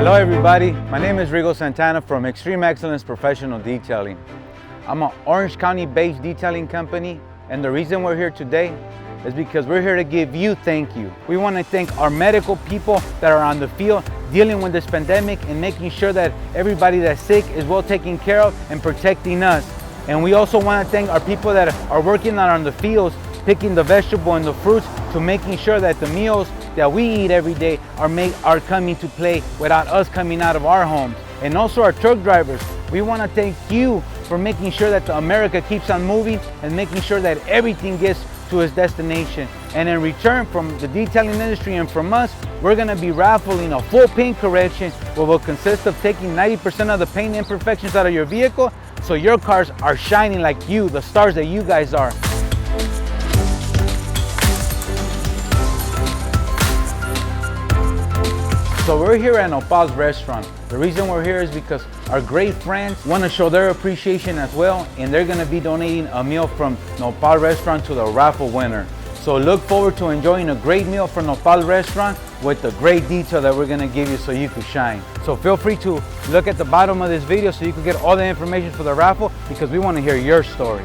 Hello everybody, my name is Rigo Santana from Xtreme Xcellence Professional Detailing. I'm an Orange County based detailing company, and the reason we're here today is because we're here to give you thank you. We want to thank our medical people that are on the field dealing with this pandemic and making sure that everybody that's sick is well taken care of and protecting us. And we also want to thank our people that are working out on the fields, picking the vegetable and the fruits, to making sure that the meals that we eat every day are coming to play without us coming out of our homes. And also our truck drivers, we want to thank you for making sure that America keeps on moving and making sure that everything gets to its destination. And in return from the detailing industry and from us, we're going to be raffling a full paint correction, which will consist of taking 90% of the paint imperfections out of your vehicle, so your cars are shining like you, the stars that you guys are. So we're here at Nopal's restaurant. The reason we're here is because our great friends want to show their appreciation as well, and they're going to be donating a meal from Nopal Restaurant to the raffle winner. So look forward to enjoying a great meal from Nopal Restaurant with the great detail that we're going to give you so you can shine. So feel free to look at the bottom of this video so you can get all the information for the raffle, because we want to hear your story.